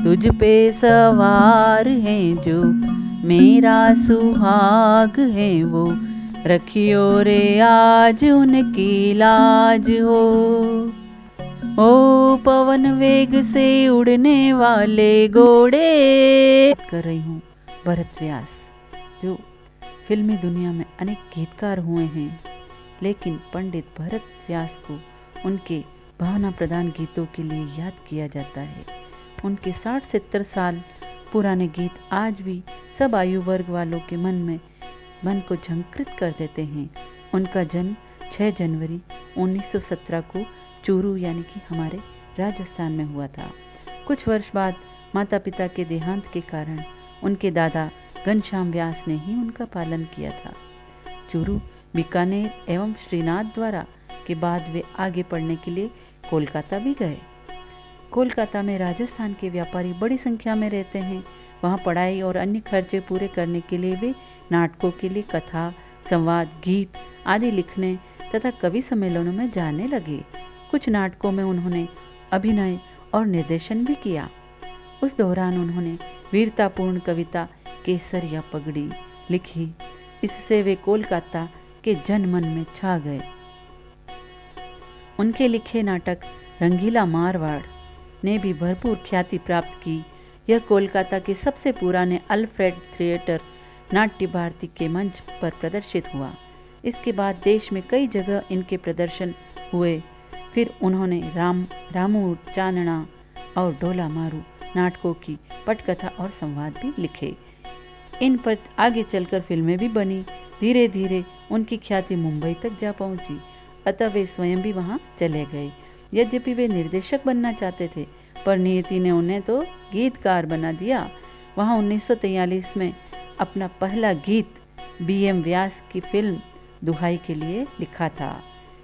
तुझ पे सवार है जो मेरा सुहाग है वो, रखियो रे आज उनकी लाज हो। ओ पवन वेग से उड़ने वाले घोड़े। कर रही हूँ भरत व्यास, जो फिल्मी दुनिया में अनेक गीतकार हुए हैं, लेकिन पंडित भरत व्यास को उनके भावना प्रधान गीतों के लिए याद किया जाता है। उनके 60-70 साल पुराने गीत आज भी सब आयु वर्ग वालों के मन को झंकृत कर देते हैं। उनका जन्म 6 जनवरी 1917 को चूरू यानी कि हमारे राजस्थान में हुआ था। कुछ वर्ष बाद माता पिता के देहांत के कारण उनके दादा घनश्याम व्यास ने ही उनका पालन किया था। चूरू, बीकानेर एवं श्रीनाथ द्वारा के बाद वे आगे पढ़ने के लिए कोलकाता भी गए। कोलकाता में राजस्थान के व्यापारी बड़ी संख्या में रहते हैं। वहाँ पढ़ाई और अन्य खर्चे पूरे करने के लिए वे नाटकों के लिए कथा, संवाद, गीत आदि लिखने तथा कवि सम्मेलनों में जाने लगे। कुछ नाटकों में उन्होंने अभिनय और निर्देशन भी किया। उस दौरान उन्होंने वीरतापूर्ण कविता केसर या पगड़ी लिखी। इससे वे कोलकाता के जनमन में छा गए। उनके लिखे नाटक रंगीला मारवाड़ ने भी भरपूर ख्याति प्राप्त की। यह कोलकाता के सबसे पुराने अल्फ्रेड थिएटर नाट्य भारती के मंच पर प्रदर्शित हुआ। इसके बाद देश में कई जगह इनके प्रदर्शन हुए। फिर उन्होंने रामू चांदना और डोला मारू नाटकों की पटकथा और संवाद भी लिखे। इन पर आगे चलकर फिल्में भी बनी। धीरे धीरे उनकी ख्याति मुंबई तक जा पहुंची, अतः वे स्वयं भी वहां चले गए। यद्यपि वे निर्देशक बनना चाहते थे, पर नियति ने उन्हें तो गीतकार बना दिया। वहां 1943 में अपना पहला गीत BM व्यास की फिल्म दुहाई के लिए लिखा था,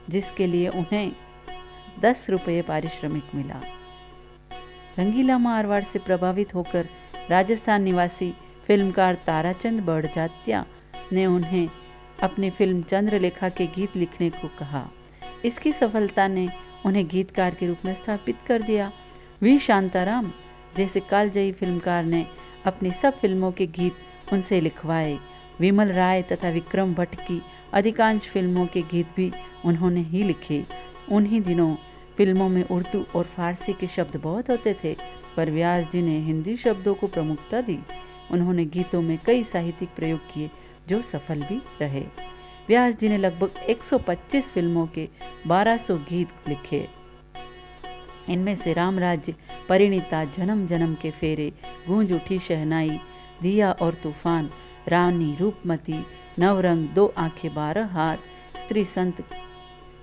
जिसके लिए उन्हें 10 रुपये पारिश्रमिक मिला। रंगीला मारवाड़ से प्रभावित होकर राजस्थान निवासी फिल्मकार ताराचंद बड़जात्या ने उन्हें अपनी फिल्म चंद्रलेखा के गीत लिखने को कहा। इसकी सफलता ने उन्हें गीतकार के रूप में स्थापित कर दिया। वी शांताराम जैसे कालजयी फिल्मकार ने अपनी सब फिल्मों के गीत उनसे लिखवाए। विमल राय तथा विक्रम भट्ट की अधिकांश फिल्मों के गीत भी उन्होंने ही लिखे। उन्हीं दिनों फिल्मों में उर्दू और फारसी के शब्द बहुत होते थे, पर व्यास जी ने हिंदी शब्दों को प्रमुखता दी। उन्होंने गीतों में कई साहित्यिक प्रयोग किए जो सफल भी रहे। व्यास जी ने लगभग 125 फिल्मों के 1200 गीत लिखे। इनमें से राम राज्य, परिणीता, जन्म जन्म के फेरे, गूंज उठी शहनाई, दिया और तूफान, रानी, रूपमती, नवरंग, 2 आंखें 12 हाथ,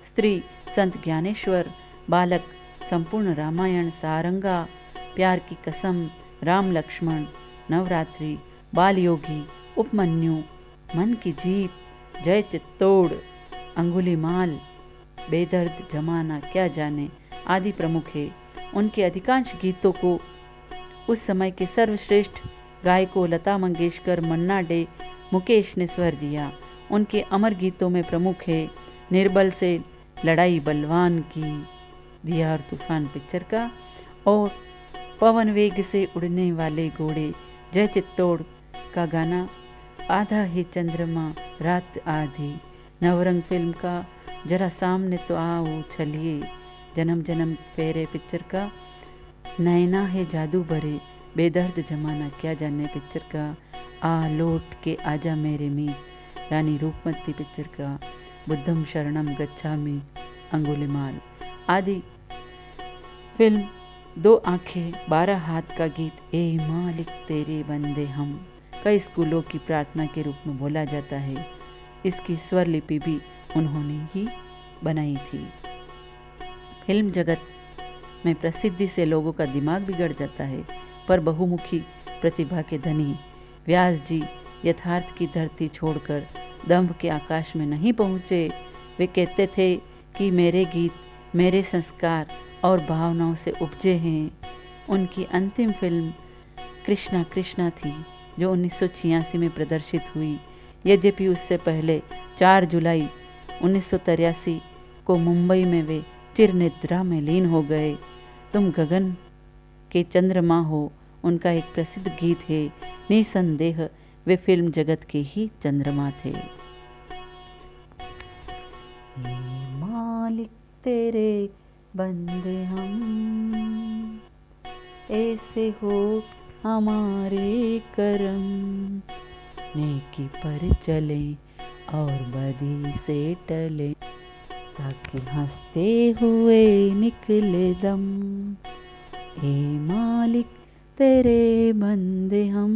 स्त्री संत ज्ञानेश्वर, बालक, संपूर्ण रामायण, सारंगा, प्यार की कसम, राम लक्ष्मण, नवरात्रि, बाल योगी, उपमन्यु, मन की जीत, जय चित्तौड़, अंगुलीमाल, बेदर्द जमाना क्या जाने आदि प्रमुख है। उनके अधिकांश गीतों को उस समय के सर्वश्रेष्ठ गायकों लता मंगेशकर, मन्ना डे, मुकेश ने स्वर दिया। उनके अमर गीतों में प्रमुख है निर्बल से लड़ाई बलवान की, दिया और तूफान पिक्चर का, और पवन वेग से उड़ने वाले घोड़े, जय चित्तौड़ का गाना, आधा है चंद्रमा रात आधी, नवरंग फिल्म का जरा सामने तो आओ छलिए, जन्म जन्म फेरे पिक्चर का, नैना है जादू भरे, बेदर्द जमाना क्या जाने पिक्चर का, आ लौट के आजा मेरे मीत, रानी रूपमती पिक्चर का, बुद्धम शरणम गच्छामि, अंगुलीमाल आदि फिल्म, 2 आंखें 12 हाथ का गीत, ए मालिक तेरे बंदे हम, कई स्कूलों की प्रार्थना के रूप में बोला जाता है। इसकी स्वर लिपि भी उन्होंने ही बनाई थी। फिल्म जगत में प्रसिद्धि से लोगों का दिमाग बिगड़ जाता है, पर बहुमुखी प्रतिभा के धनी व्यास जी यथार्थ की धरती छोड़कर दंभ के आकाश में नहीं पहुँचे। वे कहते थे कि मेरे गीत मेरे संस्कार और भावनाओं से उपजे हैं। उनकी अंतिम फिल्म कृष्णा कृष्णा थी, जो 1986 में प्रदर्शित हुई। यद्यपि उससे पहले 4 जुलाई 1983 को मुंबई में वे चिर निद्रा में लीन हो गए। तुम गगन के चंद्रमा हो उनका एक प्रसिद्ध गीत है। निसंदेह वे फिल्म जगत के ही चंद्रमा थे। हे मालिक तेरे बंदे हम, ऐसे हो हमारे करम, नेकी पर चले और बदी से टले, ताकि हंसते हुए निकले दम। ए मालिक तेरे बंदे हम।